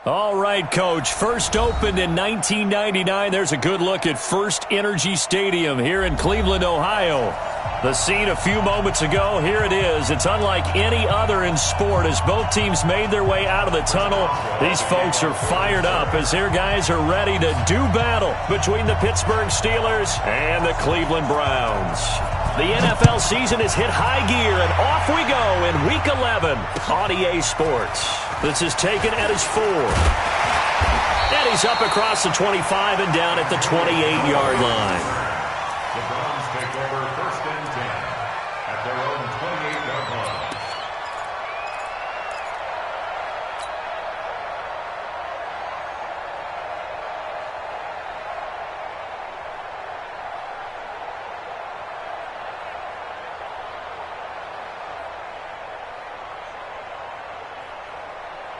All right, Coach. First opened in 1999. There's a good look at First Energy Stadium here in Cleveland, Ohio. The scene a few moments ago, here it is. It's unlike any other in sport as both teams made their way out of the tunnel. These folks are fired up as their guys are ready to do battle between the Pittsburgh Steelers and the Cleveland Browns. The NFL season has hit high gear, and off we go in Week 11 on EA Sports. This is taken at his 4. And he's up across the 25 and down at the 28-yard line. The Browns take over 1st and 10 at their own 28-yard line.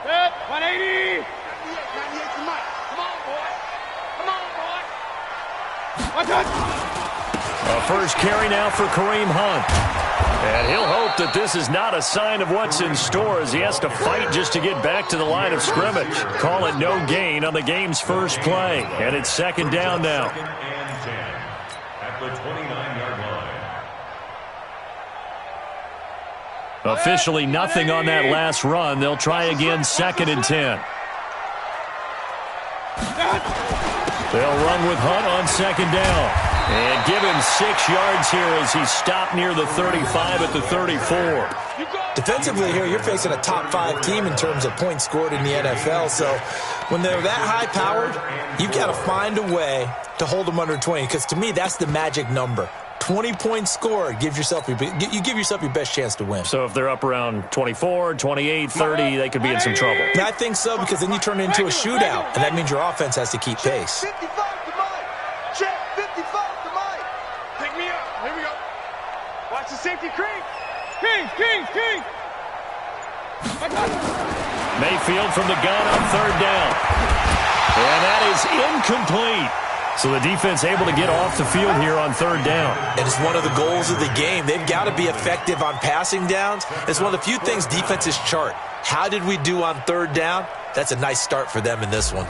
Set, 180. 98, come on. Come on, boy. Come on, boy. Watch out. A first carry now for Kareem Hunt. And he'll hope that this is not a sign of what's in store as he has to fight just to get back to the line of scrimmage. Call it no gain on the game's first play. And it's 2nd down now. 2nd and 10 at the 29-yard line. Officially nothing on that last run. They'll try again 2nd and 10. They'll run with Hunt on 2nd down. And give him 6 yards here as he stopped near the 35 at the 34. Defensively here, you're facing a top 5 team in terms of points scored in the NFL. So when they're that high-powered, you've got to find a way to hold them under 20. Because to me, that's the magic number. 20 points scored, you give yourself your best chance to win. So if they're up around 24, 28, 30, they could be in some trouble. And I think so, because then you turn it into a shootout, and that means your offense has to keep pace. 55 to Mike. Check, 55 to Mike. Pick me up. Here we go. Watch the safety creep. King. Mayfield from the gun on 3rd down. And that is incomplete. So the defense able to get off the field here on 3rd down. It is one of the goals of the game. They've got to be effective on passing downs. It's one of the few things defenses chart. How did we do on 3rd down? That's a nice start for them in this one.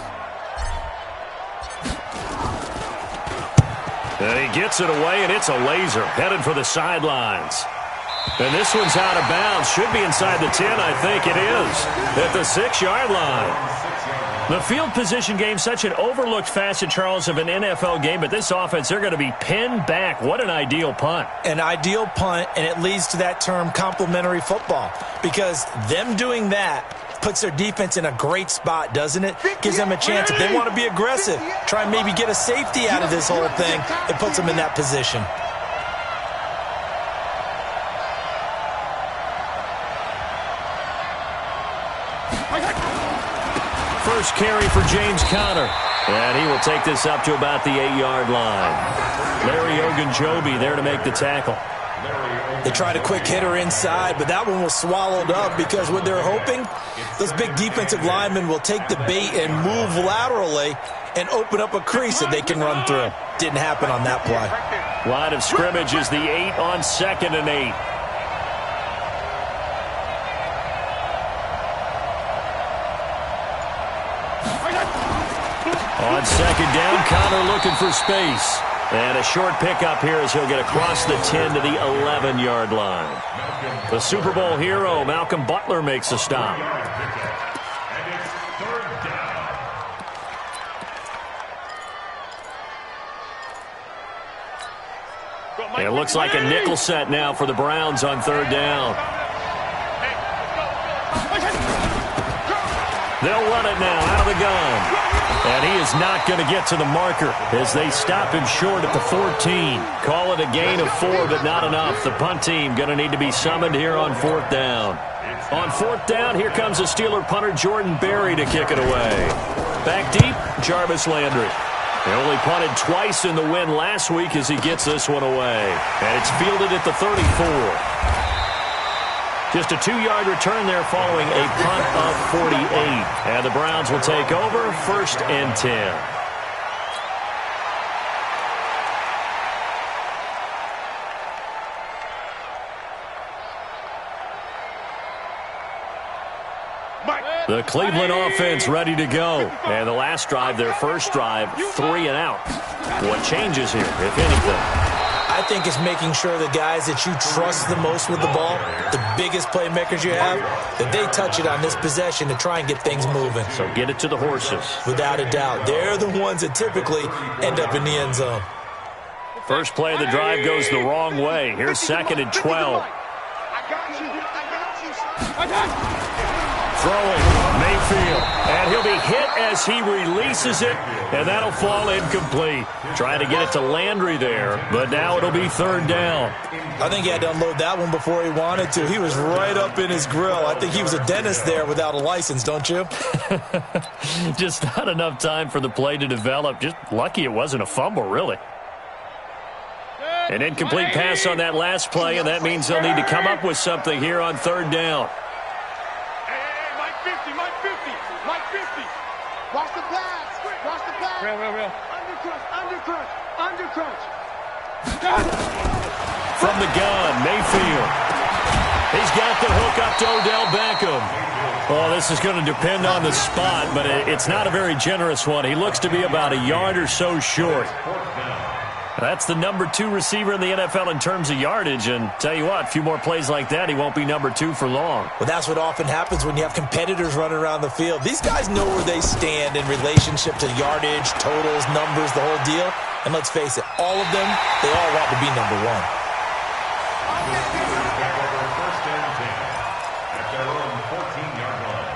And he gets it away, and it's a laser headed for the sidelines. And this one's out of bounds. Should be inside the 10, I think it is. At the 6-yard line. The field position game, such an overlooked facet, Charles, of an NFL game, but this offense, they're going to be pinned back. What an ideal punt. An ideal punt, and it leads to that term complementary football, because them doing that puts their defense in a great spot, doesn't it? Gives them a chance. If they want to be aggressive, try and maybe get a safety out of this whole thing, it puts them in that position. First carry for James Conner. And he will take this up to about the 8-yard line. Larry Ogunjobi there to make the tackle. They tried a quick hitter inside, but that one was swallowed up because what they're hoping, those big defensive linemen will take the bait and move laterally and open up a crease that they can run through. Didn't happen on that play. Line of scrimmage is the 8 on 2nd and 8. On 2nd down, Conner looking for space. And a short pickup here as he'll get across the 10 to the 11-yard line. The Super Bowl hero, Malcolm Butler, makes a stop. And it looks like a nickel set now for the Browns on 3rd down. They'll run it now out of the gun. And he is not going to get to the marker as they stop him short at the 14. Call it a gain of 4, but not enough. The punt team going to need to be summoned here on 4th down. On 4th down, here comes the Steeler punter Jordan Berry to kick it away. Back deep, Jarvis Landry. He only punted twice in the win last week as he gets this one away. And it's fielded at the 34. Just a 2-yard return there following a punt of 48. And the Browns will take over 1st and 10. Mike. The Cleveland offense ready to go. And the last drive, their first drive, 3 and out. What changes here, if anything? I think it's making sure the guys that you trust the most with the ball, the biggest playmakers you have, that they touch it on this possession to try and get things moving. So get it to the horses. Without a doubt. They're the ones that typically end up in the end zone. First play of the drive goes the wrong way. Here's 2nd and 12. Throwing, Mayfield, and he'll be hit as he releases it, and that'll fall incomplete. Trying to get it to Landry there, but now it'll be 3rd down. I think he had to unload that one before he wanted to. He was right up in his grill. I think he was a dentist there without a license, don't you? Just not enough time for the play to develop. Just lucky it wasn't a fumble, really. An incomplete pass on that last play, and that means they'll need to come up with something here on 3rd down. Mike 50. Watch the pass. Real. Undercrunch. From the gun, Mayfield. He's got the hook up to Odell Beckham. Oh, this is going to depend on the spot, but it's not a very generous one. He looks to be about a yard or so short. That's the number 2 receiver in the NFL in terms of yardage, and tell you what, a few more plays like that, he won't be number 2 for long. Well, that's what often happens when you have competitors running around the field. These guys know where they stand in relationship to yardage, totals, numbers, the whole deal. And let's face it, all of them, they all want to be number 1. First and 10 at their own 14-yard line.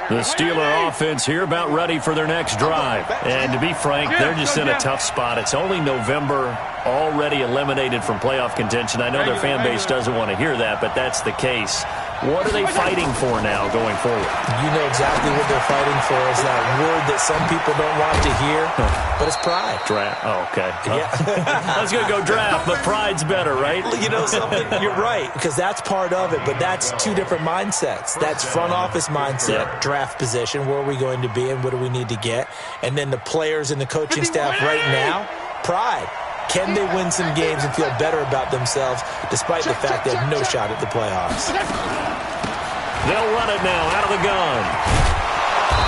The Steeler offense here about ready for their next drive. And to be frank, they're just in a tough spot. It's only November, already eliminated from playoff contention. I know their fan base doesn't want to hear that, but that's the case. What are they fighting for now going forward? You know exactly what they're fighting for. Is that word that some people don't want to hear, but it's pride. Draft. Oh, okay. Yeah. I was going to go draft, but pride's better, right? You know something? You're right, because that's part of it, but that's 2 different mindsets. That's front office mindset, draft position, where are we going to be and what do we need to get? And then the players and the coaching staff right now, pride. Can they win some games and feel better about themselves despite the fact they have no shot at the playoffs? They'll run it now out of the gun.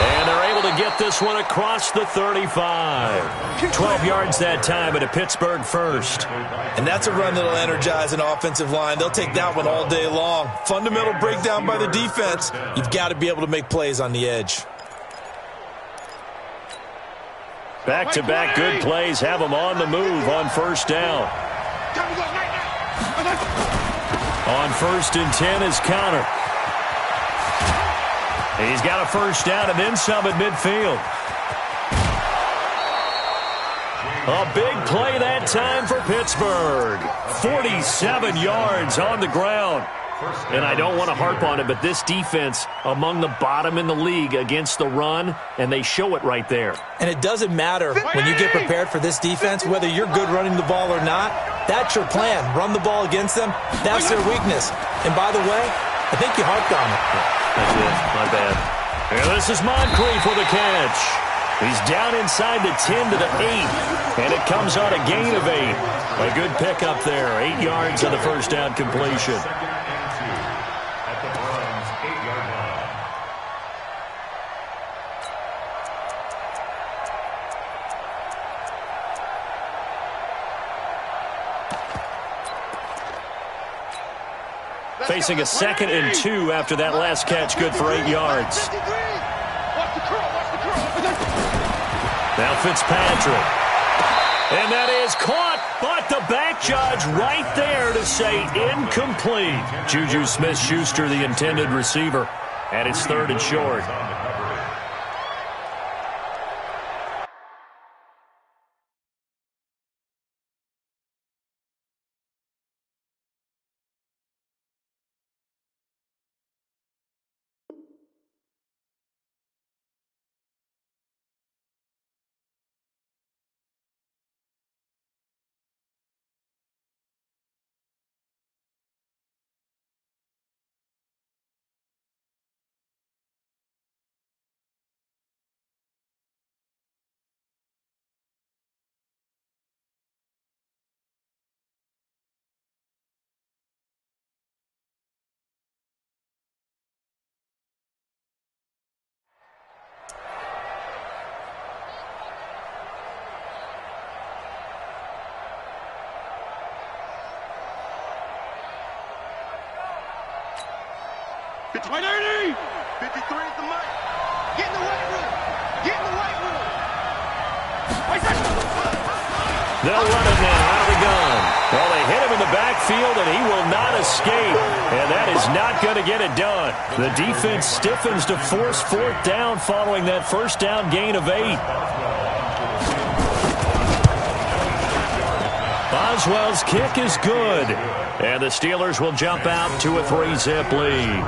And they're able to get this one across the 35. 12 yards that time at a Pittsburgh first. And that's a run that'll energize an offensive line. They'll take that one all day long. Fundamental breakdown by the defense. You've got to be able to make plays on the edge. Back-to-back good plays have them on the move on 1st down. On 1st and 10 is Connor. He's got a 1st down and then some at midfield. A big play that time for Pittsburgh. 47 yards on the ground. And I don't want to harp on it, but this defense among the bottom in the league against the run, and they show it right there. And it doesn't matter when you get prepared for this defense, whether you're good running the ball or not. That's your plan. Run the ball against them. That's their weakness. And by the way, I think you harped on it. That's it. My bad. And this is Moncrief with a catch. He's down inside the 10 to the 8, and it comes on a gain of 8. A good pickup there. 8 yards on the 1st down completion. Facing a 2nd and 2 after that last catch, good for 8 yards. Now Fitzpatrick. And that is caught, but the back judge right there to say incomplete. Juju Smith-Schuster, the intended receiver, and it's 3rd and short. 180! 53 is the mic. Get in the weight room. Get in the weight room. They'll run it now out of the gun. Well, they hit him in the backfield, and he will not escape. And that is not going to get it done. The defense stiffens to force fourth down following that first down gain of 8. Boswell's kick is good. And the Steelers will jump out to a 3-zip lead.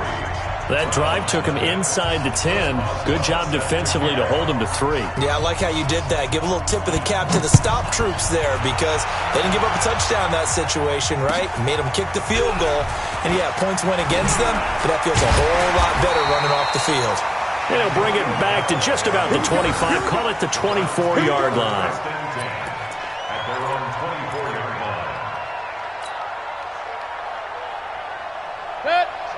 That drive took him inside the 10. Good job defensively to hold him to 3. Yeah, I like how you did that. Give a little tip of the cap to the stop troops there because they didn't give up a touchdown in that situation, right? Made them kick the field goal. And, yeah, points went against them, but that feels a whole lot better running off the field. And he'll bring it back to just about the 25. Call it the 24-yard line. At their own 24-yard line.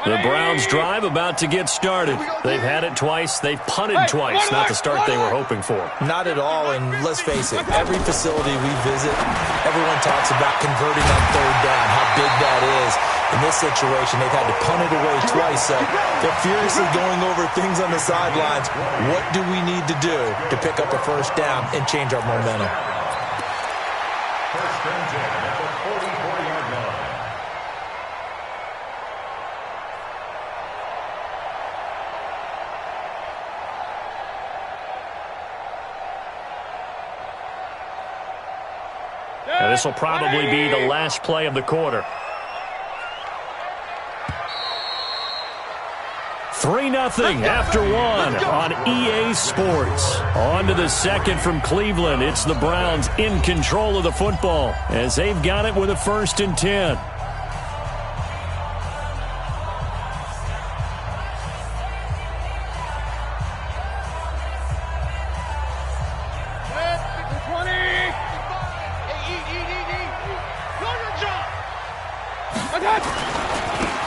The Browns drive about to get started. They've had it twice. They've punted twice. Not the start they were hoping for. Not at all, and let's face it, every facility we visit, everyone talks about converting on third down, how big that is. In this situation, they've had to punt it away twice, so they're furiously going over things on the sidelines. What do we need to do to pick up a first down and change our momentum? First and 10 at the 44-yard line. And this will probably be the last play of the quarter. 3-0 after 1 on EA Sports. On to the second from Cleveland. It's the Browns in control of the football as they've got it with a 1st and 10.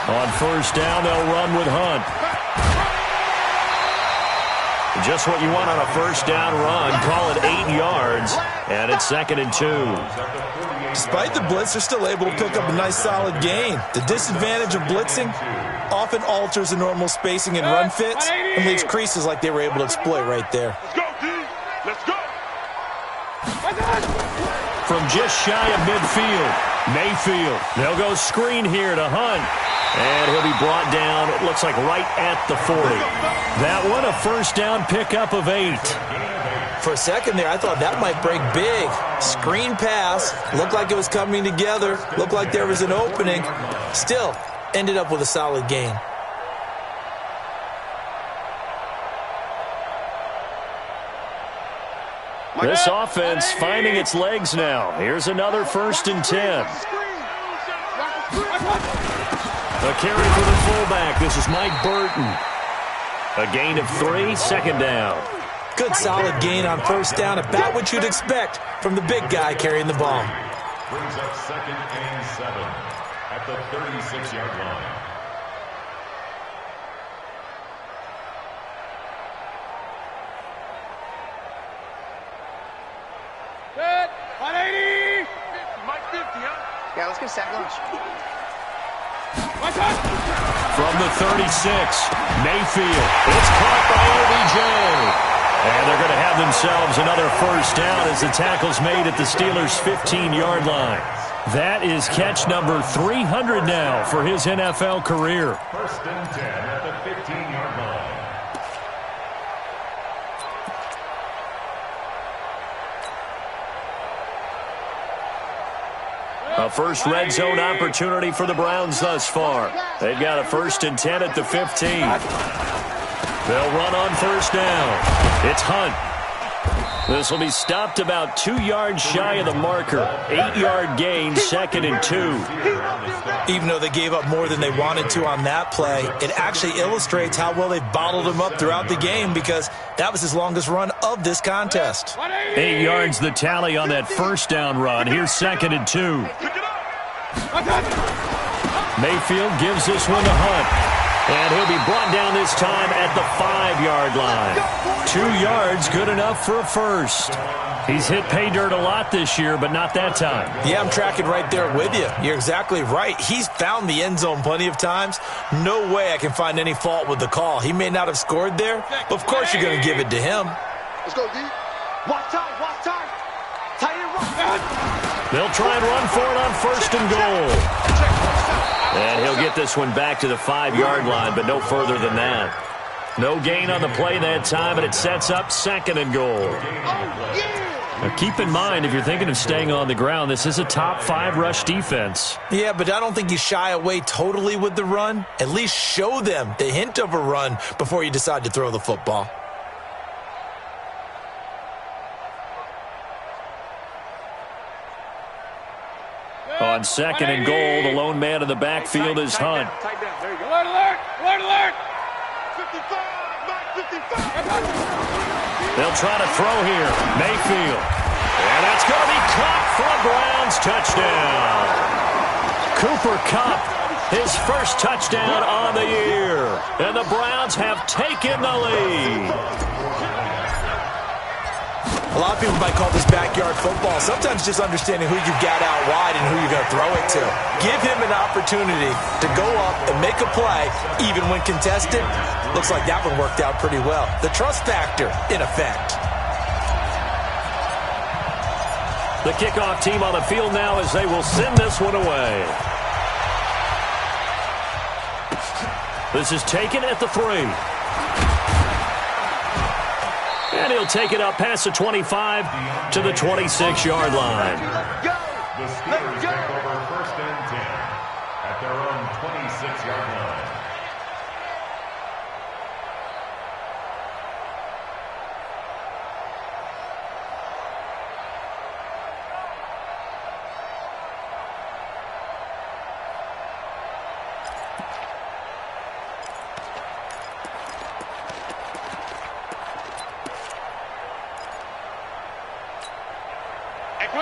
On first down, they'll run with Hunt. Just what you want on a first down run. Call it 8 yards, and it's 2nd and 2. Despite the blitz, they're still able to pick up a nice solid gain. The disadvantage of blitzing often alters the normal spacing and run fits and leaves creases like they were able to exploit right there. Let's go, D. Let's go. From just shy of midfield, Mayfield. They'll go screen here to Hunt. And he'll be brought down, it looks like right at the 40. That one, a first down pickup of 8. For a second there, I thought that might break big. Screen pass, looked like it was coming together, looked like there was an opening. Still, ended up with a solid gain. This offense finding its legs now. Here's another 1st and 10. A carry for the fullback. This is Mike Burton. A gain of 3, 2nd down. Good solid gain on first down, about what you'd expect from the big guy carrying the ball. Brings up 2nd and 7 at the 36-yard line. Good. 180. Mike 50, huh? Yeah, let's get sack lunch. From the 36, Mayfield. It's caught by OBJ. And they're going to have themselves another first down as the tackle's made at the Steelers' 15-yard line. That is catch number 300 now for his NFL career. 1st and 10 at the 15-yard line. A first red zone opportunity for the Browns thus far. They've got a 1st and 10 at the 15. They'll run on first down. It's Hunt. This will be stopped about 2 yards shy of the marker. 8-yard gain, 2nd and 2. Even though they gave up more than they wanted to on that play, it actually illustrates how well they've bottled him up throughout the game because that was his longest run of this contest. 8 yards the tally on that first down run. Here's 2nd and 2. Mayfield gives this one to Hunt. And he'll be brought down this time at the 5-yard line. 2 yards, good enough for a first. He's hit pay dirt a lot this year, but not that time. Yeah, I'm tracking right there with you. You're exactly right. He's found the end zone plenty of times. No way I can find any fault with the call. He may not have scored there, but of course you're going to give it to him. Let's go, D. Watch time, watch time. Tight end run. They'll try and run for it on 1st and goal. And he'll get this one back to the 5-yard line, but no further than that. No gain on the play that time, and it sets up 2nd and goal. Now, keep in mind, if you're thinking of staying on the ground, this is a top 5 rush defense. Yeah, but I don't think you shy away totally with the run. At least show them the hint of a run before you decide to throw the football. On 2nd and goal, the lone man in the backfield is Hunt. Tight down. There you go. Alert, alert, alert, alert. 55, Mike, 55. They'll try to throw here. Mayfield. And that's going to be caught for a Browns touchdown. Cooper Kupp, his first touchdown on the year. And the Browns have taken the lead. A lot of people might call this backyard football. Sometimes just understanding who you've got out wide and who you're going to throw it to. Give him an opportunity to go up and make a play, even when contested. Looks like that one worked out pretty well. The trust factor, in effect. The kickoff team on the field now as they will send this one away. This is taken at the 3. And he'll take it up past the 25 to the 26-yard line. The Steelers take over 1st and 10 at their own 26-yard line.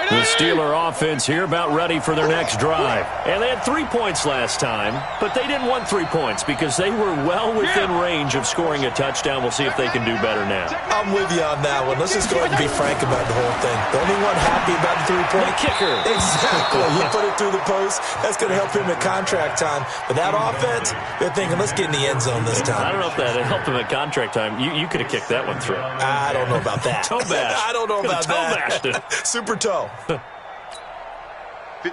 The Steeler offense here about ready for their next drive. And they had 3 points last time, but they didn't want 3 points because they were well within range of scoring a touchdown. We'll see if they can do better now. I'm with you on that one. Let's just go ahead and be frank about the whole thing. The only one happy about the 3-point kicker. Exactly. He put it through the post. That's going to help him at contract time. But that offense, they're thinking, let's get in the end zone this time. I don't know if that helped him at contract time. You could have kicked that one through. I don't know about that. Toe bash. I don't know about that. Toe bashed it. Super toe.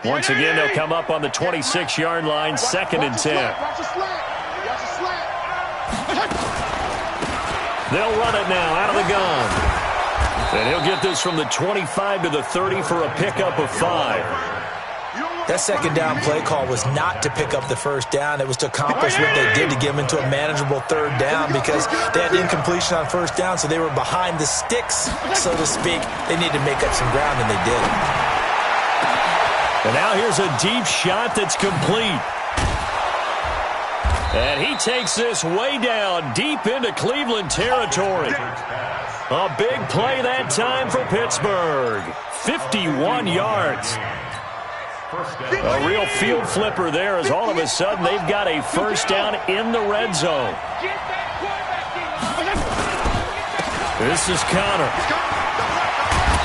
Once again, they'll come up on the 26-yard line, 2nd and 10. They'll run it now out of the gun. And he'll get this from the 25 to the 30 for a pickup of 5. That 2nd down play call was not to pick up the 1st down. It was to accomplish what they did to get them into a manageable 3rd down because they had incompletion on 1st down, so they were behind the sticks, so to speak. They needed to make up some ground, and they did. And now here's a deep shot that's complete. And he takes this way down, deep into Cleveland territory. A big play that time for Pittsburgh. 51 yards. A real field flipper there as all of a sudden they've got a 1st down in the red zone. This is Connor.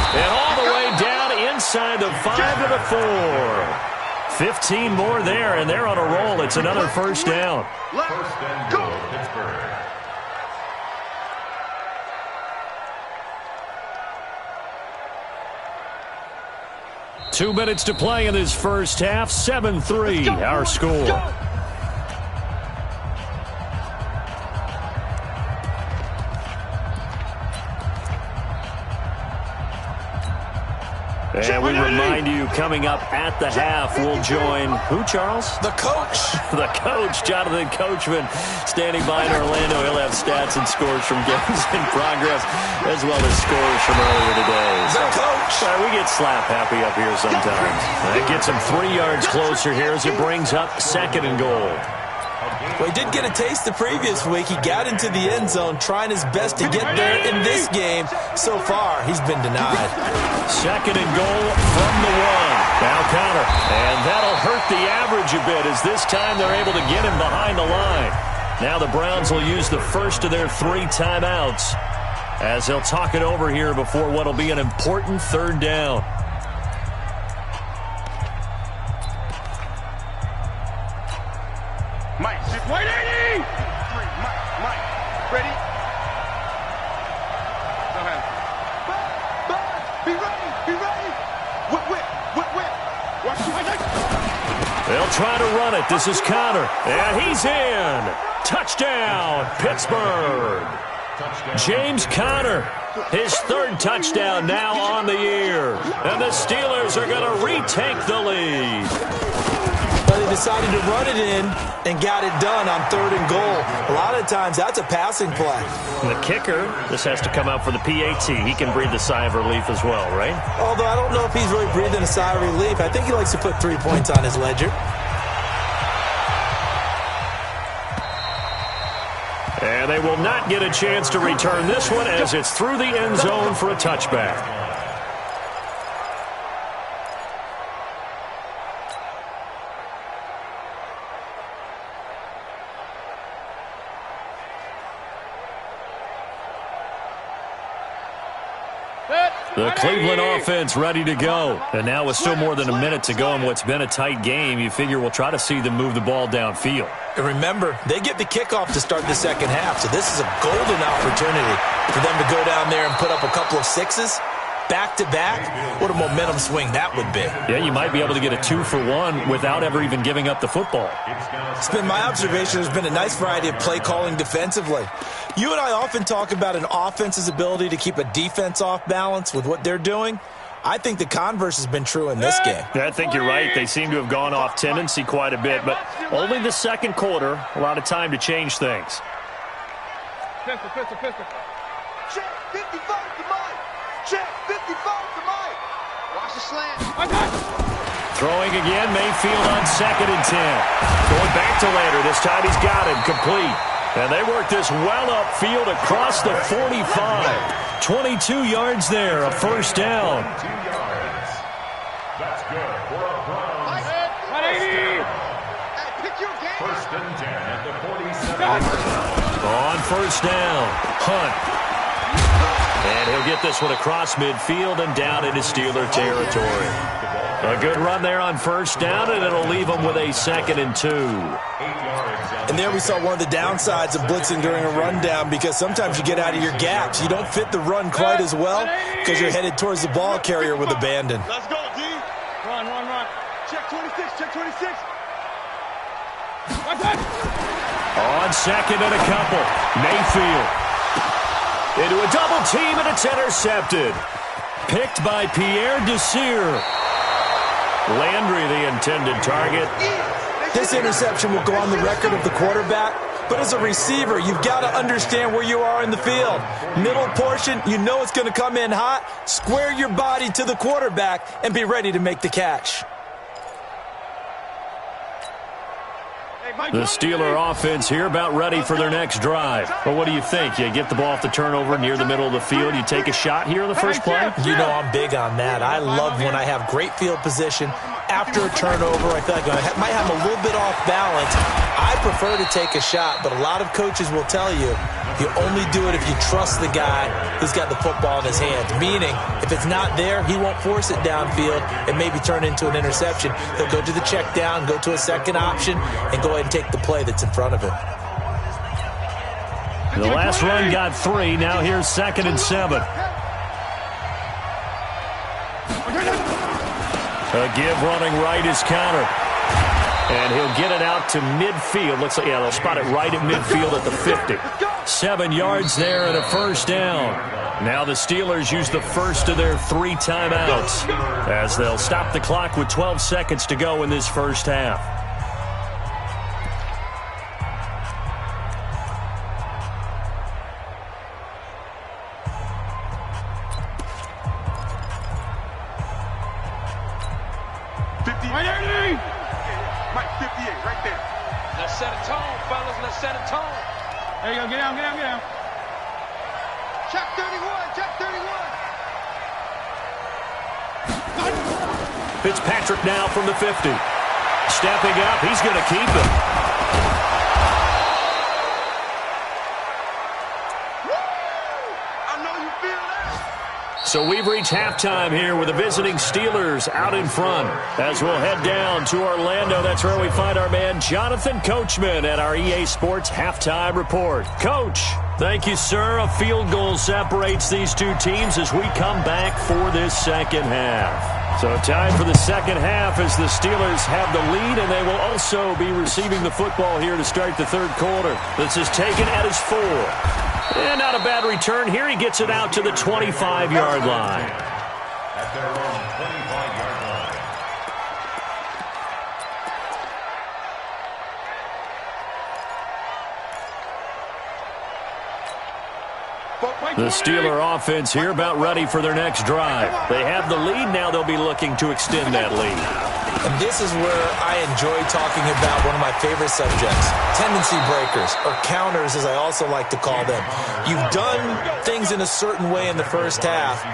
And all the way down inside the 5 to the 4. 15 more there, and they're on a roll. It's another 1st down. 1st and goal, Pittsburgh. Two minutes to play in this first half. 7-3, our score. And we remind you, coming up at the half, we'll join who, Charles? The coach. The coach, Jonathan Coachman, standing by in Orlando. He'll have stats and scores from games in progress, as well as scores from earlier today. The coach. We get slap happy up here sometimes. That gets him 3 yards closer here as it brings up 2nd and goal. Well, he did get a taste the previous week. He got into the end zone, trying his best to get there in this game. So far, he's been denied. 2nd and goal from the 1. Now Connor. And that'll hurt the average a bit as this time they're able to get him behind the line. Now the Browns will use the first of their 3 timeouts as they'll talk it over here before what will be an important 3rd down. Mike, just wait, 80! 3, Mike, ready? Go ahead. Be ready! Whip. Watch the They'll try to run it. This is Connor, and he's in. Touchdown, Pittsburgh. James Conner, his 3rd touchdown now on the year. And the Steelers are going to retake the lead. Well, they decided to run it in and got it done on 3rd and goal. A lot of times, that's a passing play. And the kicker, this has to come out for the PAT. He can breathe a sigh of relief as well, right? Although I don't know if he's really breathing a sigh of relief. I think he likes to put 3 points on his ledger. And they will not get a chance to return this one as it's through the end zone for a touchback. The Cleveland offense ready to go. And now with still more than a minute to go in what's been a tight game, you figure we'll try to see them move the ball downfield. And remember, they get the kickoff to start the second half, so this is a golden opportunity for them to go down there and put up a couple of 6s. Back-to-back, what a momentum swing that would be. Yeah, you might be able to get a 2-for-1 without ever even giving up the football. It's been my observation there's been a nice variety of play calling defensively. You and I often talk about an offense's ability to keep a defense off balance with what they're doing. I think the converse has been true in this game. Yeah, I think you're right. They seem to have gone off tendency quite a bit, but only the second quarter, a lot of time to change things. Pistol. Check 55 to Mike. Check 55 to Mike. Watch the slant. Throwing again, Mayfield on 2nd and 10. Going back to Lander. This time he's got him complete. And they work this well upfield across the 45. 22 yards there, a 1st down. 2 yards. That's good for a Browns. 180! Hey, pick your game. 1st and 10 at the 47. On 1st down, Hunt. And he'll get this one across midfield and down into Steeler territory. A good run there on 1st down, and it'll leave them with a 2nd and 2. 8 yards. And there we saw one of the downsides of blitzing during a rundown, because sometimes you get out of your gaps. You don't fit the run quite as well because you're headed towards the ball carrier with abandon. Let's go, D. Run. Check 26. On 2nd and a couple, Mayfield. Into a double team, and it's intercepted. Picked by Pierre Desir. Landry, the intended target. This interception will go on the record of the quarterback, but as a receiver, you've got to understand where you are in the field. Middle portion, you know it's going to come in hot. Square your body to the quarterback and be ready to make the catch. The Steeler offense here about ready for their next drive. But what do you think? You get the ball off the turnover near the middle of the field. You take a shot here in the first play? You know I'm big on that. I love when I have great field position. After a turnover, I feel like I might have a little bit off balance. I prefer to take a shot, but a lot of coaches will tell you only do it if you trust the guy who's got the football in his hands. Meaning, if it's not there, he won't force it downfield and maybe turn into an interception. He'll go to the check down, go to a second option, and go ahead and take the play that's in front of him. The last run got 3. Now here's 2nd and 7. A give running right is Connor. And he'll get it out to midfield. Looks like, they'll spot it right at midfield at the 50. 7 yards there and a 1st down. Now the Steelers use the first of their 3 timeouts as they'll stop the clock with 12 seconds to go in this first half. Mike, 58, right there. Let's set a tone, fellas. Let's set a tone. There you go. Get down. Check 31. Fitzpatrick now from the 50. Stepping up, he's going to keep it. So we've reached halftime here with the visiting Steelers out in front. As we'll head down to Orlando, that's where we find our man Jonathan Coachman at our EA Sports Halftime Report. Coach, thank you, sir. A field goal separates these two teams as we come back for this second half. So time for the second half as the Steelers have the lead, and they will also be receiving the football here to start the third quarter. This is taken at his 4. And not a bad return here. He gets it out to the 25-yard line. At their own 25-yard line. The Steeler offense here about ready for their next drive. They have the lead. Now they'll be looking to extend that lead. And this is where I enjoy talking about one of my favorite subjects, tendency breakers, or counters as I also like to call them. You've done things in a certain way in the first half,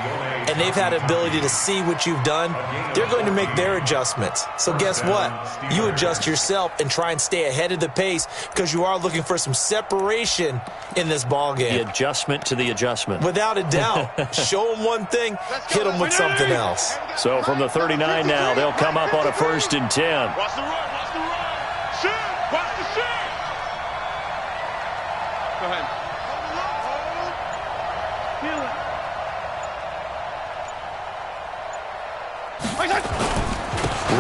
and they've had ability to see what you've done. They're going to make their adjustments. So guess what? You adjust yourself and try and stay ahead of the pace because you are looking for some separation in this ball game. The adjustment to the adjustment. Without a doubt. Show them one thing, hit them with something else. So from the 39 now, they'll come up on a 1st and 10. Watch the run, watch the run. Shoot, watch the shoot. Go ahead.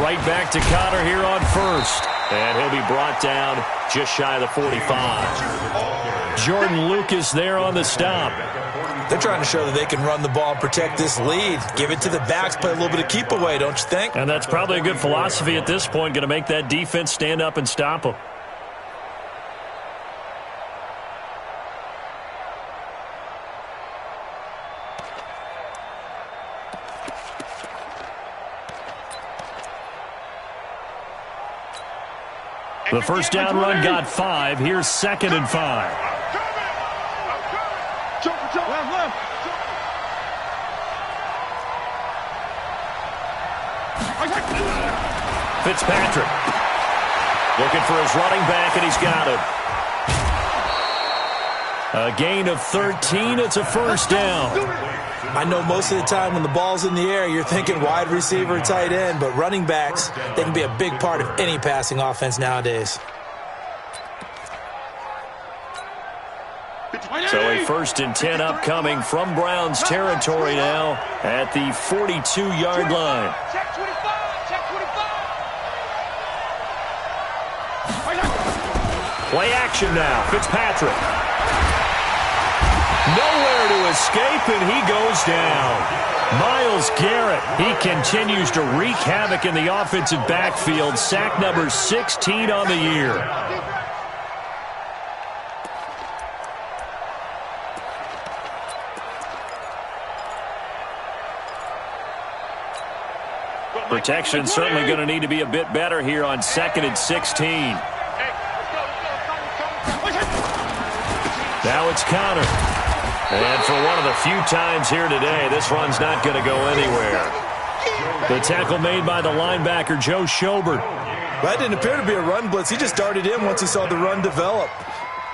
Right back to Connor here on 1st. And he'll be brought down just shy of the 45. Jordan Lucas there on the stop. They're trying to show that they can run the ball and protect this lead. Give it to the backs, play a little bit of keep away, don't you think? And that's probably a good philosophy at this point, going to make that defense stand up and stop them. The first down run got 5. Here's 2nd and 5. Fitzpatrick looking for his running back, and he's got him. A gain of 13. It's a first down. I know most of the time when the ball's in the air, you're thinking wide receiver, tight end, but running backs, they can be a big part of any passing offense nowadays. So a 1st and 10 upcoming from Browns territory now at the 42-yard line. Check 25, check 25. Play action now. Fitzpatrick. Nowhere to escape, and he goes down. Myles Garrett, he continues to wreak havoc in the offensive backfield. Sack number 16 on the year. Protection certainly going to need to be a bit better here on 2nd and 16. Now it's Connor. And for one of the few times here today, this run's not going to go anywhere. The tackle made by the linebacker, Joe Schobert. That didn't appear to be a run blitz. He just darted in once he saw the run develop.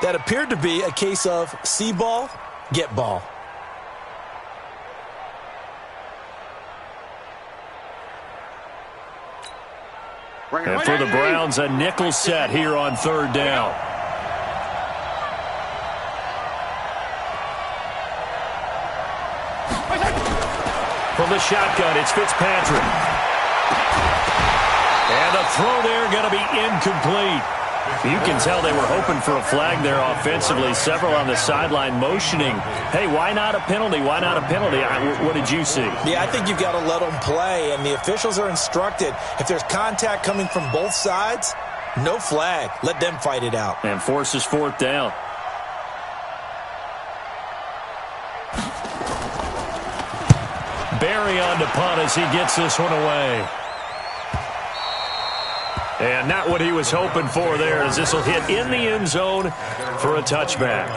That appeared to be a case of see ball, get ball. And for the Browns, a nickel set here on 3rd down. From the shotgun, it's Fitzpatrick. And the throw there going to be incomplete. You can tell they were hoping for a flag there offensively. Several on the sideline motioning. Hey, why not a penalty? Why not a penalty? What did you see? Yeah, I think you've got to let them play, and the officials are instructed. If there's contact coming from both sides, no flag. Let them fight it out. And forces 4th down. Barry on to punt as he gets this one away. And not what he was hoping for there, as this will hit in the end zone for a touchback.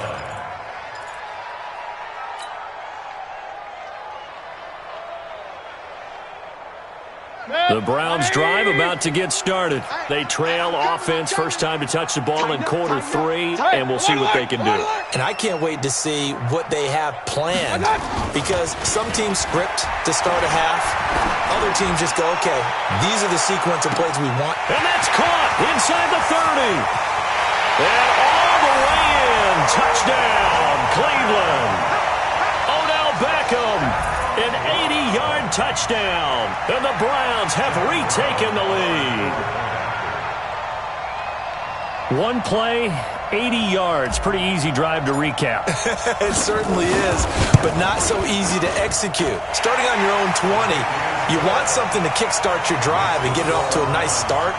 The Browns drive about to get started. They trail offense first time to touch the ball in quarter 3, and we'll see what they can do. And I can't wait to see what they have planned, because some teams script to start a half. Other teams just go, okay, these are the sequence of plays we want. And that's caught inside the 30. And all the way in. Touchdown, Cleveland. Odell Beckham, an 80-yard touchdown. And the Browns have retaken the lead. One play, 80 yards. Pretty easy drive to recap. It certainly is, but not so easy to execute. Starting on your own 20, you want something to kickstart your drive and get it off to a nice start.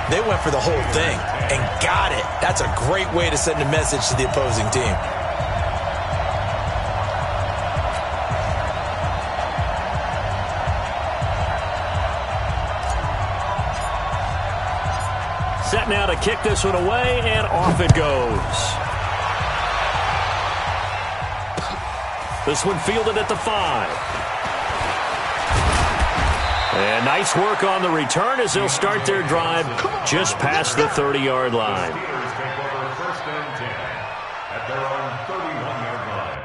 They went for the whole thing and got it. That's a great way to send a message to the opposing team. Set now to kick this one away, and off it goes. This one fielded at the 5. And nice work on the return as they'll start their drive just past the 30-yard line. Steelers take over first and 10 at their own 31-yard line.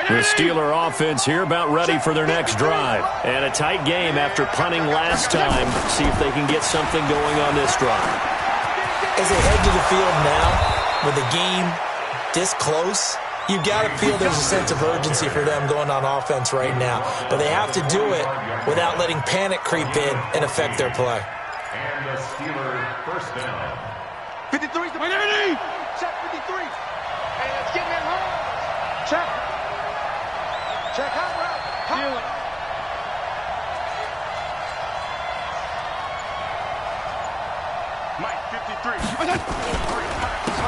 The Steeler offense here about ready for their next drive. And a tight game after punting last time. See if they can get something going on this drive. As they head to the field now, with the game this close, you've got to feel there's a sense of urgency for them going on offense right now. But they have to do it without letting panic creep in and affect their play. And the Steelers first down. 53's the penalty. Check 53. Hey, let's get that home. Check. Check hot route. Mike, 53.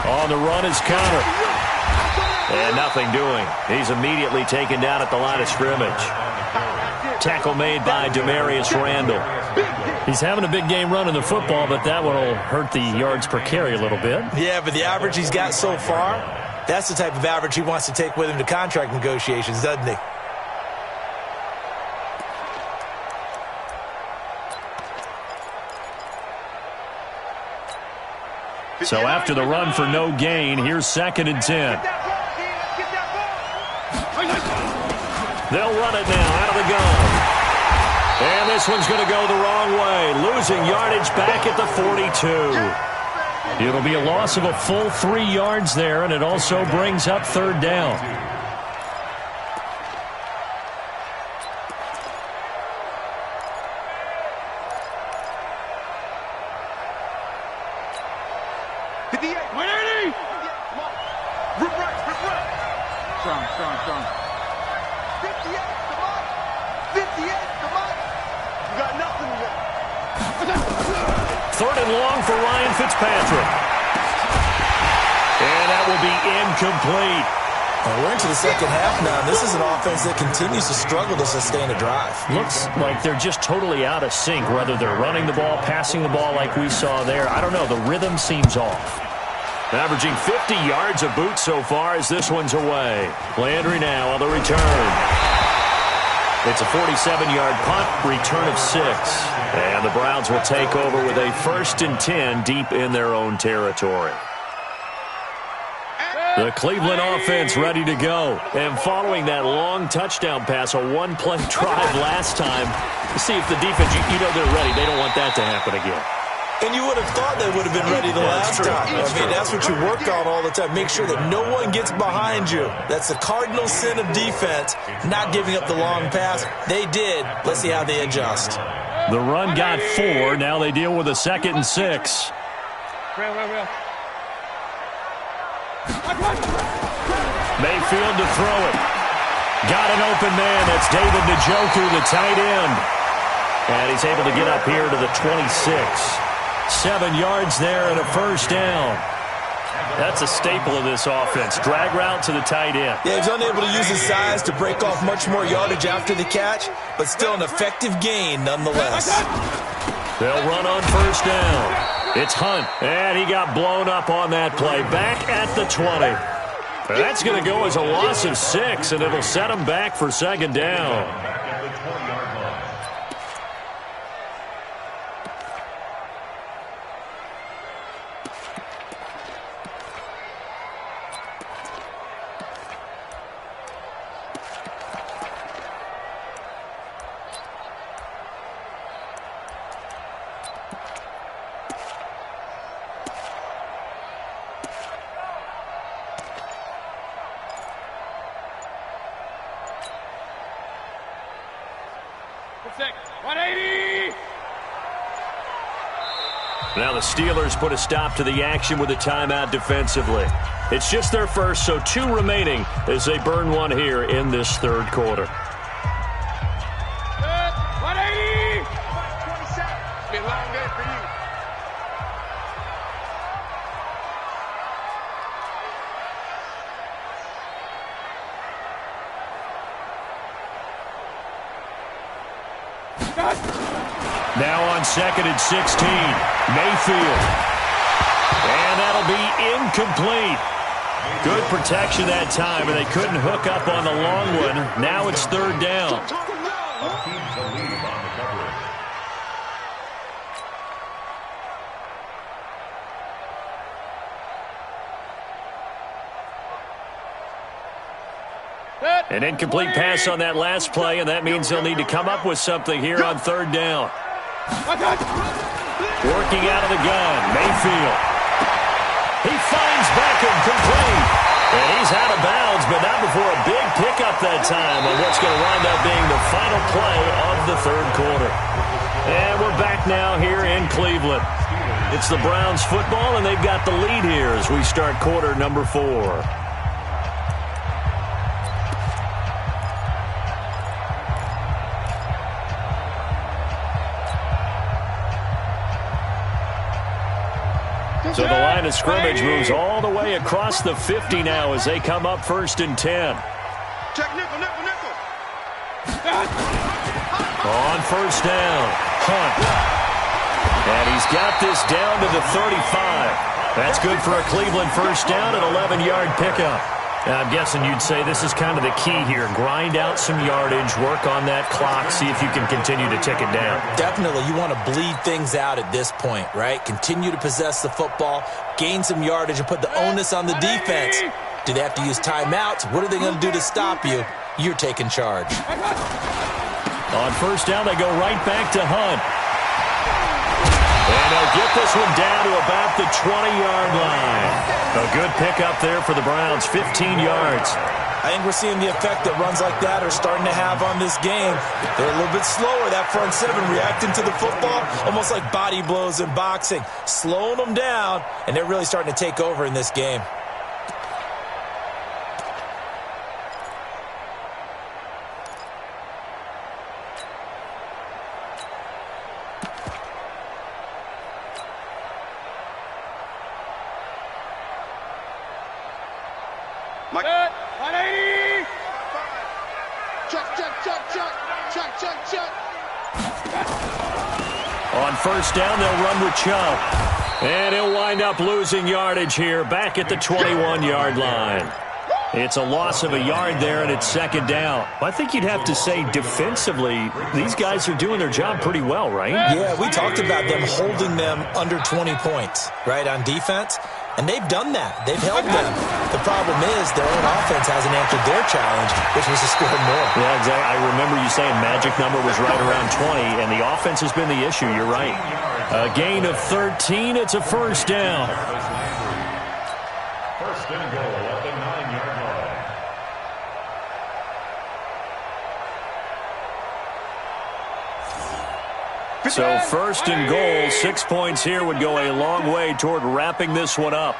On the run is Connor. And nothing doing. He's immediately taken down at the line of scrimmage. Tackle made by Demarius Randall. He's having a big game running the football, but that one will hurt the yards per carry a little bit. Yeah, but the average he's got so far, that's the type of average he wants to take with him to contract negotiations, doesn't he? So after the run for no gain, here's 2nd and 10. They'll run it now out of the gun. And this one's going to go the wrong way, losing yardage back at the 42. It'll be a loss of a full 3 yards there, and it also brings up 3rd down. Strong. 58 to Mike. 58 to Mike. You got nothing yet. 3rd and long for Ryan Fitzpatrick. And that will be incomplete. Well, we're into the second half now. This is an offense that continues to struggle to sustain a drive. Looks like they're just totally out of sync, whether they're running the ball, passing the ball like we saw there. I don't know. The rhythm seems off. Averaging 50 yards a boot so far as this one's away. Landry now on the return. It's a 47-yard punt, return of 6. And the Browns will take over with a 1st and 10 deep in their own territory. The Cleveland offense ready to go. And following that long touchdown pass, a one-play drive last time, see if the defense, you know they're ready. They don't want that to happen again. And you would have thought they would have been ready the last time. I mean, that's what you work on all the time. Make sure that no one gets behind you. That's the cardinal sin of defense, not giving up the long pass. They did. Let's see how they adjust. The run got 4. Now they deal with a 2nd and 6. Mayfield to throw it. Got an open man. That's David Njoku, the tight end. And he's able to get up here to the 26. 7 yards there and a first down. That's a staple of this offense. Drag route to the tight end. Yeah, he's unable to use his size to break off much more yardage after the catch, but still an effective gain nonetheless. They'll run on first down. It's Hunt, and he got blown up on that play. Back at the 20. That's going to go as a loss of 6, and it'll set him back for 2nd down. Now the Steelers put a stop to the action with a timeout defensively. It's just their first, so 2 remaining as they burn one here in this 3rd quarter. 180! 27. It's been a long day for you. Now on 2nd and 16, Mayfield. And that'll be incomplete. Good protection that time, and they couldn't hook up on the long one. Now it's 3rd down. An incomplete pass on that last play, and that means they'll need to come up with something here on 3rd down. Working out of the gun, Mayfield. He finds Beckham complete. And he's out of bounds, but not before a big pickup that time on what's going to wind up being the final play of the 3rd quarter. And we're back now here in Cleveland. It's the Browns football, and they've got the lead here as we start quarter number 4. So the line of scrimmage moves all the way across the 50 now as they come up 1st and 10. Check nickel, nickel, nickel. On 1st down, Hunt. And he's got this down to the 35. That's good for a Cleveland first down, an 11-yard pickup. Now, I'm guessing you'd say this is kind of the key here. Grind out some yardage, work on that clock, see if you can continue to tick it down. Definitely. You want to bleed things out at this point, right? Continue to possess the football, gain some yardage, and put the onus on the defense. Do they have to use timeouts? What are they going to do to stop you? You're taking charge. On 1st down, they go right back to Hunt. And they'll get this one down to about the 20-yard line. A good pickup there for the Browns, 15 yards. I think we're seeing the effect that runs like that are starting to have on this game. They're a little bit slower, that front 7, reacting to the football, almost like body blows in boxing, slowing them down, and they're really starting to take over in this game. Mike. 180. Check. On 1st down, they'll run with Chubb. And he'll wind up losing yardage here, back at the 21-yard line. It's a loss of a yard there, and it's 2nd down. I think you'd have to say defensively, these guys are doing their job pretty well, right? Yeah, we talked about them holding them under 20 points, right, on defense. And they've done that. They've held them. The problem is their own offense hasn't answered their challenge, which was to score more. Yeah, exactly. I remember you saying magic number was right around 20, and the offense has been the issue. You're right. A gain of 13. It's a first down. First and goal at the 9-yard line. So first and goal, 6 points here would go a long way toward wrapping this one up.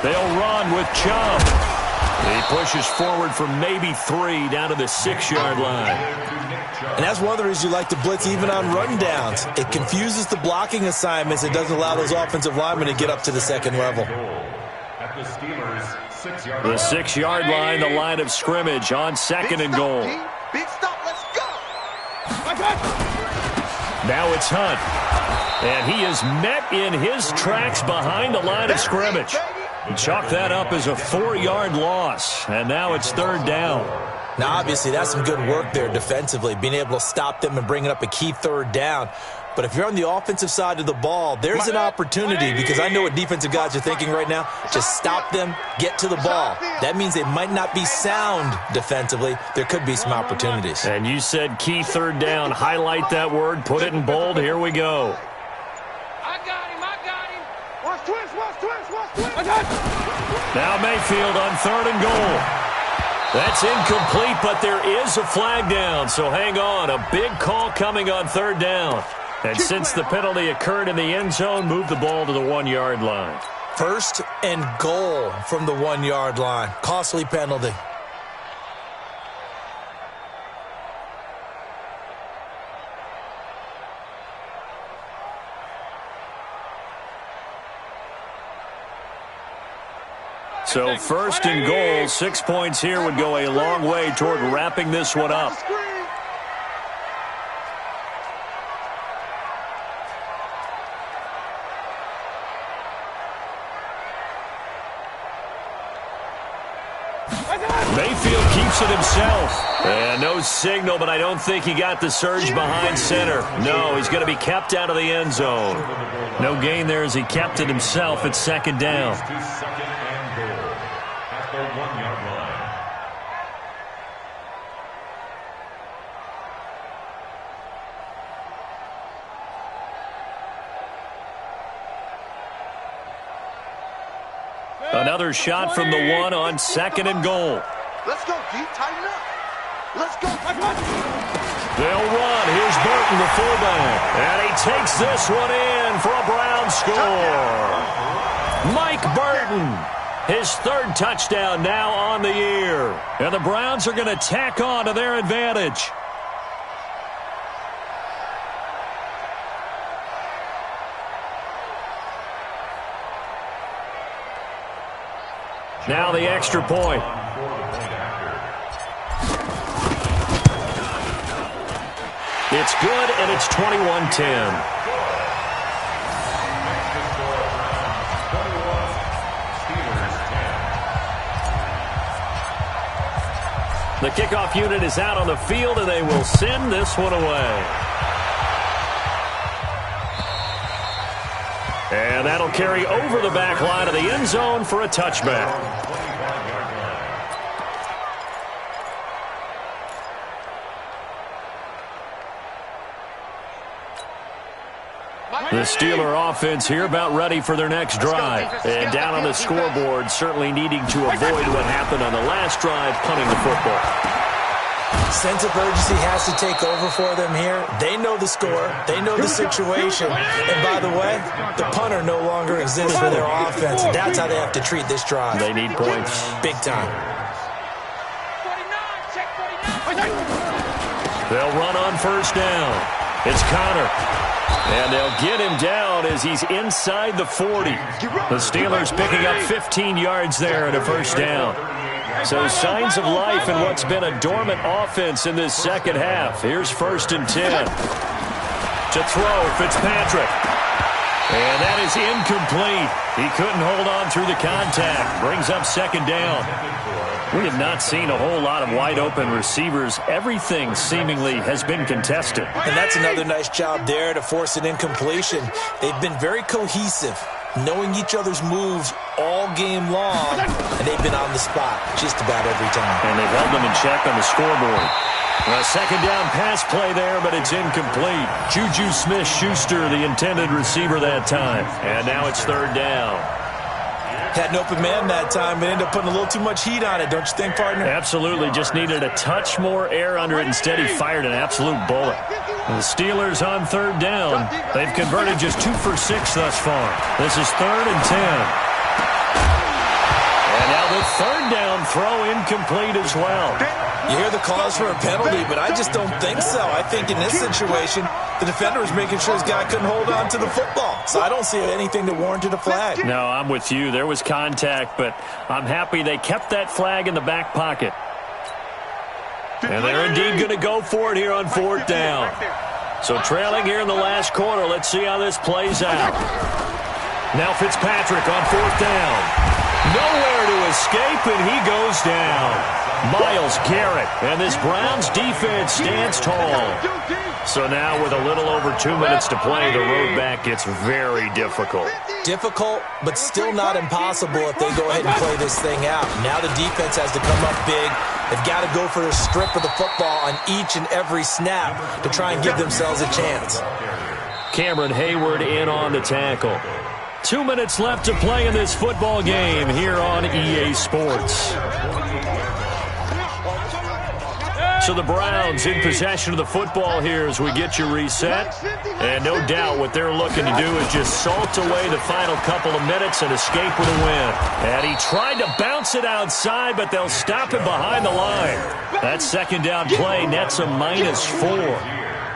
They'll run with Chubb. He pushes forward for maybe 3 down to the 6-yard line. And that's one of the reasons you like to blitz even on run downs. It confuses the blocking assignments. It doesn't allow those offensive linemen to get up to the second level. At the Steelers' 6-yard The 6-yard line, the line of scrimmage on second and goal. Big stop, let's go. Now it's Hunt. And he is met in his tracks behind the line of scrimmage. Chalk that up as a 4-yard loss. And now it's third down. Now, obviously, that's some good work there defensively, being able to stop them and bringing up a key third down. But if you're on the offensive side of the ball, there's an opportunity, because I know what defensive guys are thinking right now. Just stop them, get to the ball. That means they might not be sound defensively. There could be some opportunities. And you said key third down. Highlight that word. Put it in bold. Here we go. I got him. Watch twist. I got him. Now Mayfield on third and goal. That's incomplete, but there is a flag down. So hang on. A big call coming on third down. And since the penalty occurred in the end zone, move the ball to the 1-yard line. First and goal from the 1-yard line. Costly penalty. So first and goal, 6 points here would go a long way toward wrapping this one up. Mayfield keeps it himself. And no signal, but I don't think he got the surge behind center. No, he's going to be kept out of the end zone. No gain there as he kept it himself at second down. Second and goal at the 1-yard line. Another shot from the 1 on second and goal. Let's go, D. Tighten up. Let's go. They'll run. Here's Burton, the fullback. And he takes this one in for a Brown score. Mike Burton, his third touchdown now on the year. And the Browns are going to tack on to their advantage. Now the extra point. It's good, and it's 21-10. The kickoff unit is out on the field, and they will send this one away. And that'll carry over the back line of the end zone for a touchback. The Steeler offense here about ready for their next drive. And down on the scoreboard, certainly needing to avoid what happened on the last drive, punting the football. Sense of urgency has to take over for them here. They know the score. They know the situation. And by the way, the punter no longer exists for their offense. That's how they have to treat this drive. They need points. Big time. They'll run on first down. It's Connor. And they'll get him down as he's inside the 40. The Steelers picking up 15 yards there at a first down. So signs of life in what's been a dormant offense in this second half. Here's 1st and 10. To throw, Fitzpatrick. And that is incomplete. He couldn't hold on through the contact. Brings up second down. We have not seen a whole lot of wide-open receivers. Everything seemingly has been contested. And that's another nice job there to force an incompletion. They've been very cohesive. knowing each other's moves all game long, and they've been on the spot just about every time. And they've held them in check on the scoreboard. A second down pass play there, but it's incomplete. Juju Smith-Schuster, the intended receiver that time. And now it's third down. Had an open man that time, but ended up putting a little too much heat on it, don't you think, partner? Absolutely. Just needed a touch more air under it. Instead, he fired an absolute bullet. And the Steelers on third down. They've converted just 2 for 6 thus far. This is 3rd and 10. And now the third down throw incomplete as well. You hear the calls for a penalty, but I just don't think so. I think in this situation, the defender was making sure his guy couldn't hold on to the football. So I don't see anything that warranted a flag. No, I'm with you. There was contact, but I'm happy they kept that flag in the back pocket. And they're indeed going to go for it here on 4th down. So trailing here in the last quarter. Let's see how this plays out. Now Fitzpatrick on 4th down. Nowhere to escape, and he goes down. Myles Garrett, and this Browns defense stands tall. So now with a little over 2 minutes to play, the road back gets very difficult. Difficult, but still not impossible if they go ahead and play this thing out. Now the defense has to come up big. They've got to go for a strip of the football on each and every snap to try and give themselves a chance. Cameron Hayward in on the tackle. 2 minutes left to play in this football game here on EA Sports. So the Browns in possession of the football here as we get you reset. And no doubt what they're looking to do is just salt away the final couple of minutes and escape with a win. And he tried to bounce it outside, but they'll stop him behind the line. That second down play nets a -4.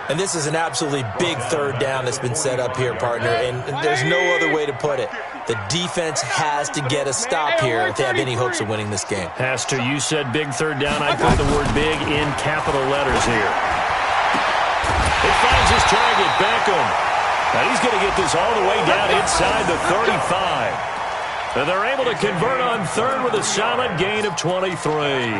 And this is an absolutely big third down that's been set up here, partner, and there's no other way to put it. The defense has to get a stop here if they have any hopes of winning this game. Has to. You said big third down. I put the word big in capital letters here. It finds his target, Beckham. And he's going to get this all the way down inside the 35. And they're able to convert on third with a solid gain of 23.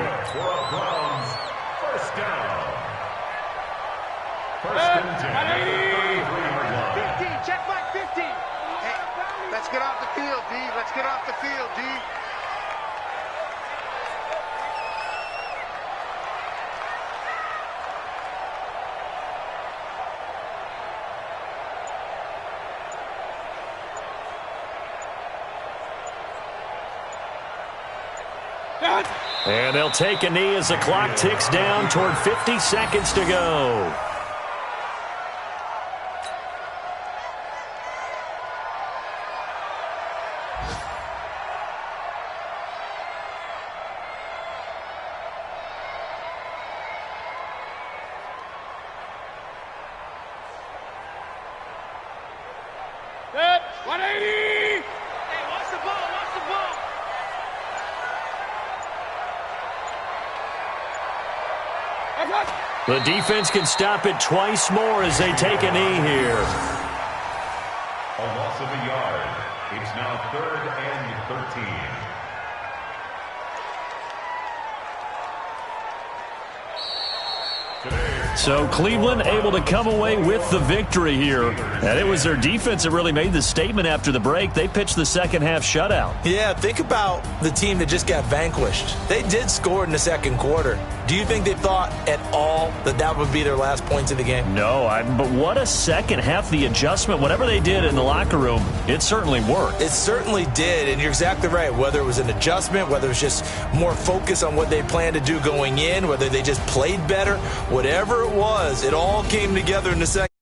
Check back 50. Hey, let's get off the field, D. Let's get off the field, D. And they'll take a knee as the clock ticks down toward 50 seconds to go. Set, 180! Hey, watch the ball, watch the ball! The defense can stop it twice more as they take a knee here. A loss of a yard. It's now 3rd and 13. So Cleveland able to come away with the victory here. And it was their defense that really made the statement after the break. They pitched the second half shutout. Yeah, think about the team that just got vanquished. They did score in the second quarter. Do you think they thought at all that that would be their last points of the game? No, but what a second half. The adjustment, whatever they did in the locker room, it certainly worked. It certainly did, and you're exactly right. Whether it was an adjustment, whether it was just more focus on what they planned to do going in, whether they just played better, whatever it was, it all came together in the second.